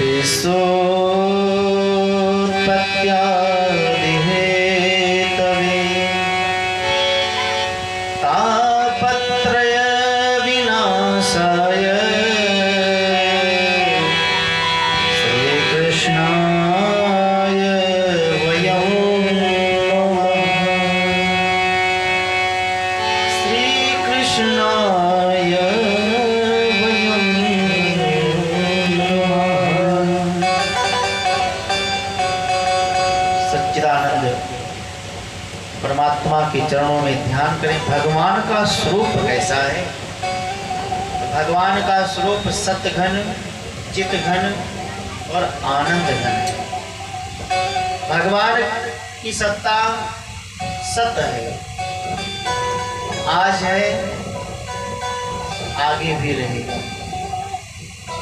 विश्वोत्पत्त्यादिहेतवे तापत्रय विनाशाय श्रीकृष्णाय वयं श्रीकृष्णाय परमात्मा के चरणों में ध्यान करें। भगवान का स्वरूप कैसा है? भगवान का स्वरूप सतघन, चितघन और आनंद घन है। भगवान की सत्ता सत है, आज है, आगे भी रहेगा।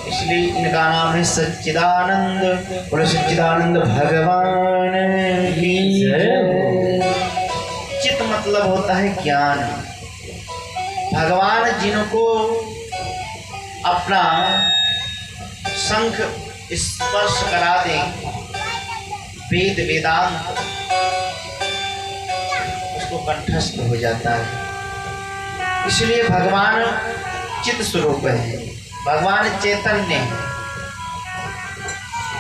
इसलिए इनका नाम है सच्चिदानंद। बोलो सच्चिदानंद भगवान की जय। चित मतलब होता है ज्ञान। भगवान जिनको अपना शंख स्पर्श करा दें, वेद वेदांत उसको कंठस्थ हो जाता है। इसलिए भगवान चित स्वरूप है, भगवान चैतन्य है।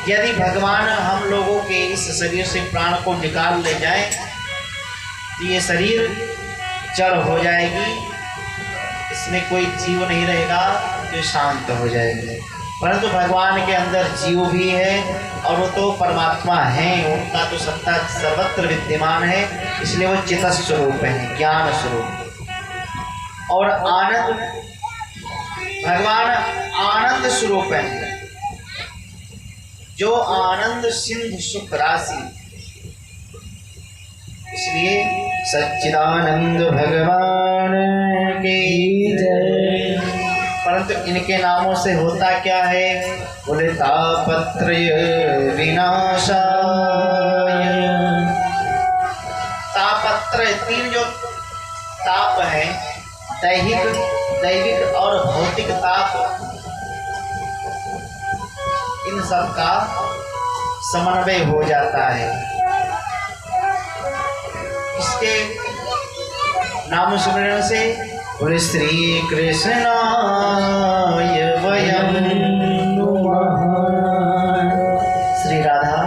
यदि भगवान हम लोगों के इस शरीर से प्राण को निकाल ले जाए तो ये शरीर जड़ हो जाएगी, इसमें कोई जीव नहीं रहेगा, जो शांत हो जाएगी। परंतु भगवान के अंदर जीव भी है और वो तो परमात्मा है, उनका तो सत्ता सर्वत्र विद्यमान है। इसलिए वो चित स्वरूप है, ज्ञान स्वरूप। और आनंद, भगवान आनंद स्वरूप है, जो आनंद सिंधु सुख राशि। इसलिए सच्चिदानंद भगवान की जय। परंतु इनके नामों से होता क्या है? बोले तापत्रय विनाशाय। तापत्रय, तीन जो ताप है, दैहिक, दैविक और भौतिक ताप, इन सब का समन्वय हो जाता है। इसके नाम स्मरण से बोले श्री कृष्णाय वयं नमः। श्री राधा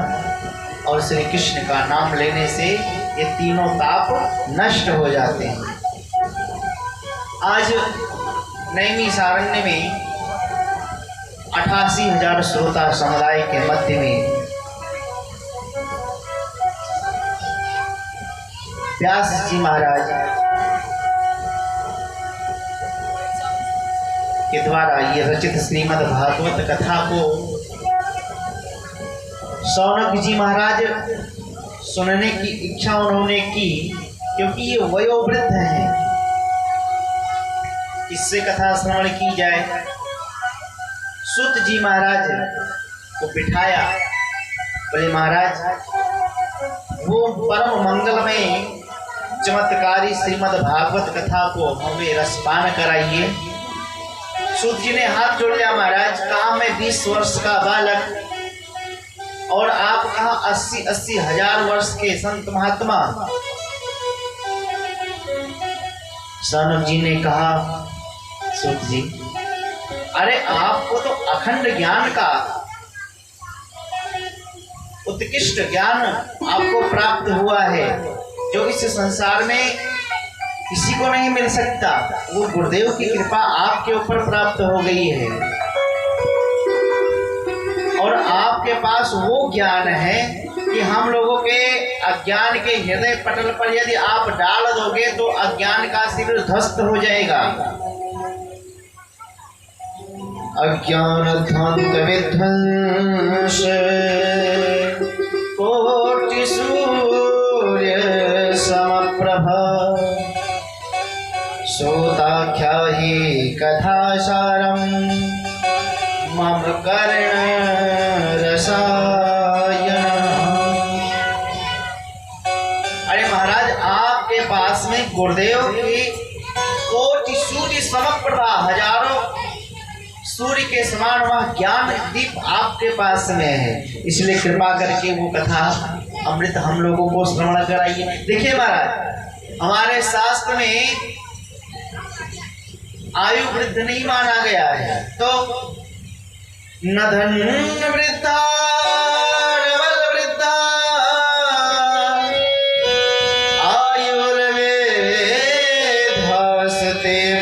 और श्री कृष्ण का नाम लेने से ये तीनों ताप नष्ट हो जाते हैं। आज नैमिषारण्य में 88,000 श्रोता समुदाय के मध्य में व्यास जी महाराज के द्वारा ये रचित श्रीमद् भागवत कथा को शौनक जी महाराज सुनने की इच्छा उन्होंने की, क्योंकि ये वयोवृद्ध हैं, इससे कथा श्रवण की जाए। सूत जी महाराज को बिठाया, बोले महाराज वो परम मंगलमय चमत्कारी श्रीमद् भागवत कथा को हमें रसपान कराइए। सूत जी ने हाथ जोड़ लिया, महाराज कहा मैं 20 वर्ष का बालक और आप कहा 80-80 हजार वर्ष के संत महात्मा। शौनक जी ने कहा सूत जी, अरे आपको तो अखंड ज्ञान का उत्कृष्ट ज्ञान आपको प्राप्त हुआ है, जो इस संसार में किसी को नहीं मिल सकता। वो गुरुदेव की कृपा आपके ऊपर प्राप्त हो गई है और आपके पास वो ज्ञान है कि हम लोगों के अज्ञान के हृदय पटल पर यदि आप डाल दोगे तो अज्ञान का शिविर ध्वस्त हो जाएगा। अज्ञान ध्वंत विध्वंस कोटि सूर्य समप्रभा श्रोताख्याहि कथासारं मम कर्ण रसायन। अरे महाराज आपके पास में गुरुदेव की कोटि सूर्य समप्रभा, हजारों सूर्य सूर्य के समान वह ज्ञान दीप आपके पास में है, इसलिए कृपा करके वो कथा अमृत हम लोगों को श्रवण कराइए। देखिए महाराज, हमारे शास्त्र में आयु वृद्ध नहीं माना गया है, तो न धन वृद्धा न बल वृद्धा आयुर्वेधस्ते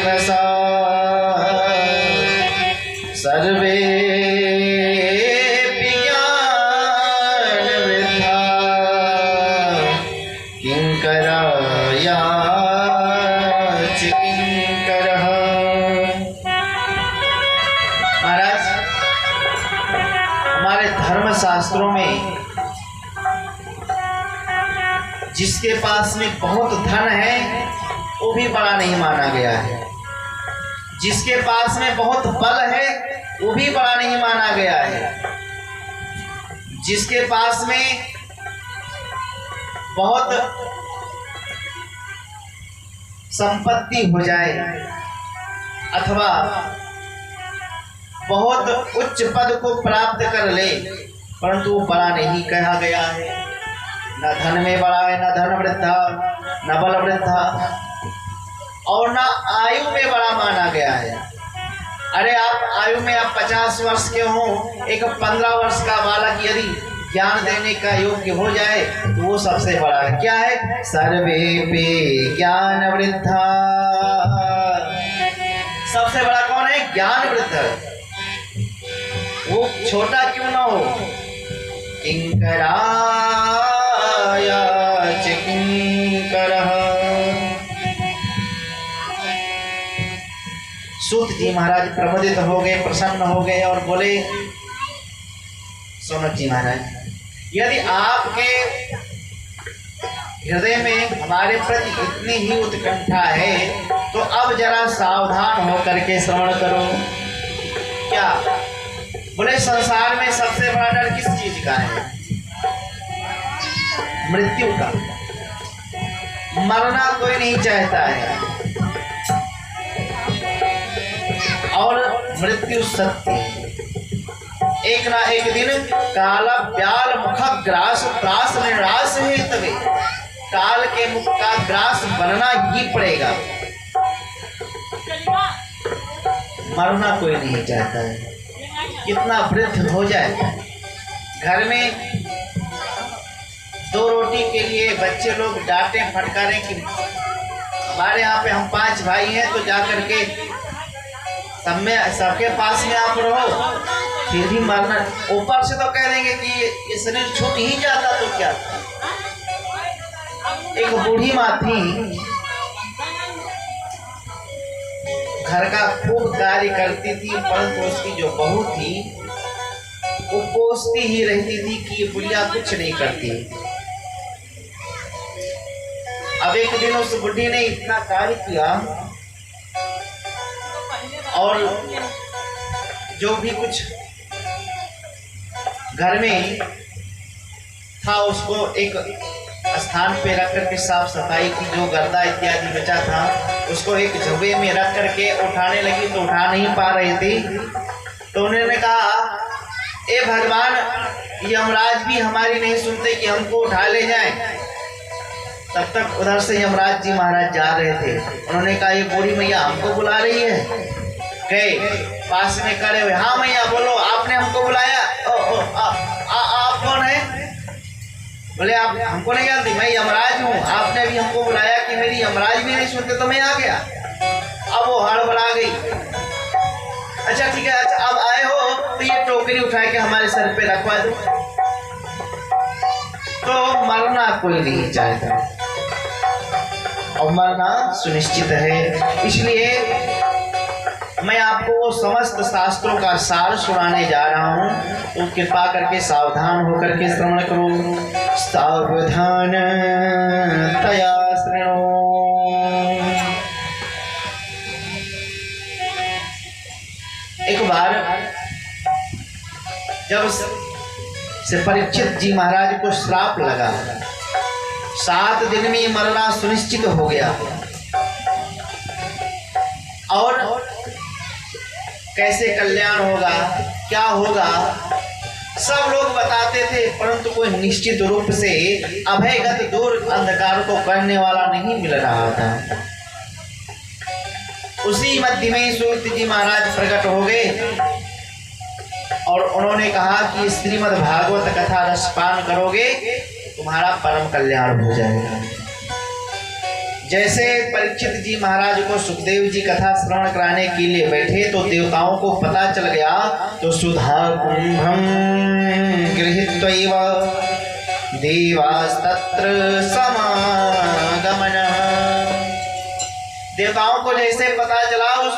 प्रसा सर्वे ज्ञान वृद्धा किंकराया किंकरः। महाराज, हमारे धर्म शास्त्रों में जिसके पास में बहुत धन है वो भी बड़ा नहीं माना गया है, जिसके पास में बहुत बल है वो भी बड़ा नहीं माना गया है, जिसके पास में बहुत संपत्ति हो जाए अथवा बहुत उच्च पद को प्राप्त कर ले, परंतु वो बड़ा नहीं कहा गया है। न धन में बड़ा है, न धन वृद्धा, न बल वृद्धा, और न आयु में बड़ा माना गया है। अरे आप आयु में आप 50 वर्ष के हो, एक 15 वर्ष का बालक यदि ज्ञान देने का योग्य हो जाए तो वो सबसे बड़ा है। क्या है? सर्वे पे ज्ञान वृद्धा। सबसे बड़ा कौन है? ज्ञान वृद्ध। वो छोटा क्यों ना हो, किंकराया च किंकरः। सूत जी महाराज प्रबोधित हो गए, प्रसन्न हो गए और बोले, सोनक जी महाराज, यदि आपके हृदय में हमारे प्रति इतनी ही उत्कंठा है तो अब जरा सावधान होकर के श्रवण करो। क्या? बोले संसार में सबसे बड़ा डर किस चीज का है? मृत्यु का। मरना कोई नहीं चाहता है और मृत्यु सत्य। एक ना एक दिन काला व्याल मुख ग्रास त्रास निराश है, तभी काल के मुख का ग्रास बनना ही पड़ेगा। मरना कोई नहीं चाहता है। कितना वृद्ध हो जाए, घर में 2 रोटी के लिए बच्चे लोग डांटे फटकारे कि हमारे यहाँ पे हम 5 भाई हैं तो जाकर के सबके पास में आप रहो, फिर भी मरना। ऊपर से तो कह देंगे कि ये शरीर छूट ही जाता तो क्या। एक बूढ़ी माँ थी, घर का खूब कार्य करती थी, परंतु उसकी जो बहू थी वो कोसती ही रहती थी कि ये बुढ़िया कुछ नहीं करती। अब एक दिन उस बुढ़ी ने इतना कार्य किया और जो भी कुछ घर में था उसको एक स्थान पे रख करके साफ सफाई की, जो गर्दा इत्यादि बचा था उसको एक झुग्गे में रख करके उठाने लगी तो उठा नहीं पा रही थी। तो उन्होंने कहा, ए भगवान, यमराज भी हमारी नहीं सुनते कि हमको उठा ले जाएं। तब तक उधर से यमराज जी महाराज जा रहे थे। उन्होंने कहा, ये बूढ़ी मैया हमको बुला रही है। गए पास में खड़े हुए, हाँ मैया बोलो, आपने हमको बुलाया? आप कौन है? बोले, आप हमको नहीं जानती, मैं यमराज हूँ। आपने भी हमको बुलाया कि मेरी यमराज भी नहीं सुनते तो मैं आ गया। अब वो हड़बड़ा गई। अच्छा ठीक है, अच्छा अब आए हो तो ये टोकरी उठा के हमारे सर पे रखवा दो। तो मरना कोई नहीं चाहता और मरना सुनिश्चित है। इसलिए मैं आपको वो समस्त शास्त्रों का सार सुनाने जा रहा हूँ, तो कृपा करके सावधान होकर के श्रवण करो। सावधान तया श्रृणो। एक बार जब से परीक्षित जी महाराज को श्राप लगा, 7 दिन में मरना सुनिश्चित हो गया और कैसे कल्याण होगा, क्या होगा, सब लोग बताते थे, परंतु कोई निश्चित रूप से अभयगत दूर अंधकार को करने वाला नहीं मिल रहा था। उसी मध्य में सूत जी महाराज प्रकट हो गए और उन्होंने कहा कि श्रीमद् भागवत कथा रसपान करोगे तुम्हारा परम कल्याण हो जाएगा। जैसे परीक्षित जी महाराज को सुखदेव जी कथा श्रवण कराने के लिए बैठे तो देवताओं को पता चल गया, तो सुधा कुंभम गृहीत्वैव देवास्तत्र समागमन। देवताओं को जैसे पता चला, उस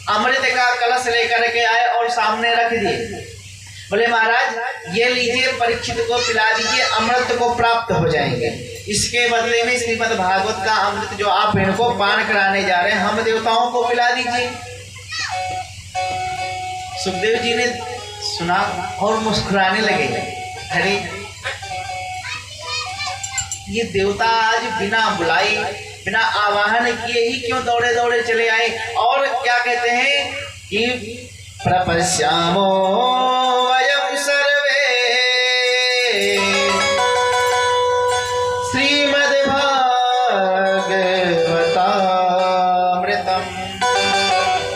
अमृत का कलश लेकर के आए और सामने रख दिए। बोले महाराज ये लीजिए, परीक्षित को पिला दीजिए, अमृत को प्राप्त हो जाएंगे। इसके बदले में श्रीमद् भागवत का अमृत जो आप इनको पान कराने जा रहे हैं, हम देवताओं को पिला दीजिए। सुखदेव जी ने सुना और मुस्कुराने लगे। अरे ये देवता आज बिना बुलाई, बिना आवाहन किए ही क्यों दौड़े दौड़े चले आए। और क्या कहते हैं कि प्रपश्यामो वयं सर्वे श्रीमद् भागवतामृतम।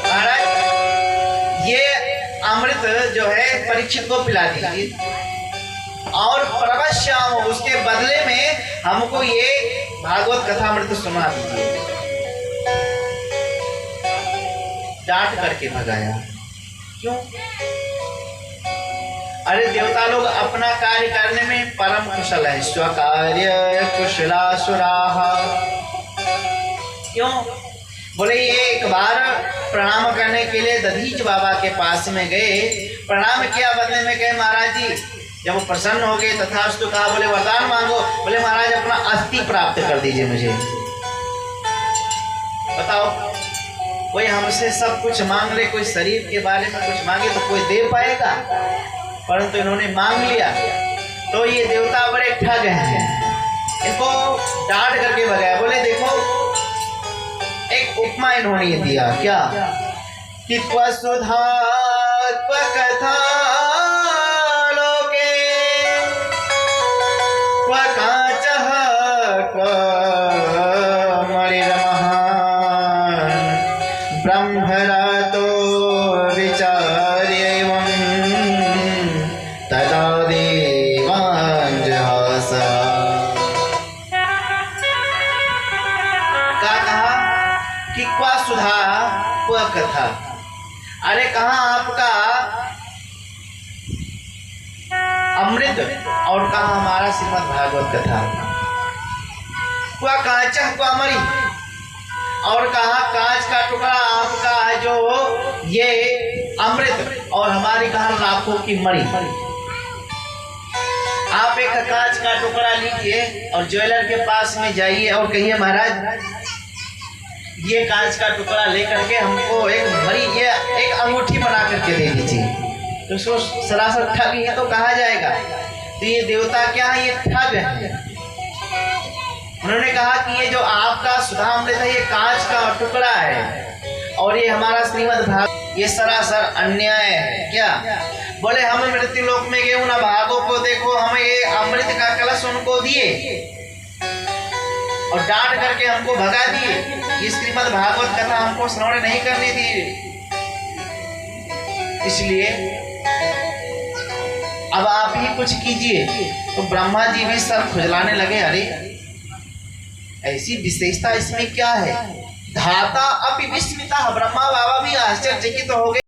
महाराज ये अमृत जो है परीक्षित को पिला दीजिए और प्रपश्याम उसके बदले में हमको ये भागवत कथा अमृत सुना दीजिए। डांट करके भगाया। क्यों? अरे देवता लोग अपना कार्य करने में परम कुशल है। स्वकार्य कुशलासुराः। क्यों? बोले ये एक बार प्रणाम करने के लिए दधीच बाबा के पास में गए, प्रणाम किया, बदले में कहे महाराज जी, जब वो प्रसन्न हो गए तथास्तु कहा, बोले वरदान मांगो। बोले महाराज अपना अस्थि प्राप्त कर दीजिए मुझे। बताओ कोई हमसे सब कुछ मांग ले, कोई शरीर के बारे में कुछ मांगे तो कोई दे पाएगा, परंतु इन्होंने मांग लिया। तो ये देवता बड़े ठग हैं, इनको डांट करके भगाया। बोले देखो एक उपमा इन्होंने दिया, क्या कि त्वसुधा त्वकथा लोके त्वकाचः ब्रह्मरातो विचार्यैवं तदा देवान् जहासा। कहा कि क्वा सुधा क्वा कथा। अरे कहाँ आपका अमृत और कहाँ हमारा श्रीमद् भागवत कथा। क्वा कांचा क्वा मरी, और कहा कांच का टुकड़ा आपका है जो ये अमृत, और हमारी कहा लाखों की मरी। आप एक कांच का टुकड़ा लीजिए और ज्वेलर के पास में जाइए और कहिए महाराज ये कांच का टुकड़ा लेकर के हमको एक मरी, ये एक अंगूठी बना करके दे दीजिए, तो उसको सरासर ठग ही तो कहा जाएगा। तो ये देवता क्या है? ये ठग है। उन्होंने कहा कि ये जो आपका सुधा अमृत है ये कांच का टुकड़ा है और ये हमारा श्रीमद् भागवत, ये सरासर अन्याय है। क्या? बोले हम मृत्यु लोक में गए ना भागों को देखो, हमें ये अमृत का कलश उनको दिए और डांट करके हमको भगा दिए। ये श्रीमद् भागवत कथा हमको श्रवण नहीं करने दी। इसलिए अब आप ही कुछ कीजिए। तो ब्रह्मा जी भी सर खुजलाने लगे। अरे ऐसी विशेषता इसमें क्या है? धाता अपि विस्मिता। ब्रह्मा बाबा भी आश्चर्यचकित हो गए।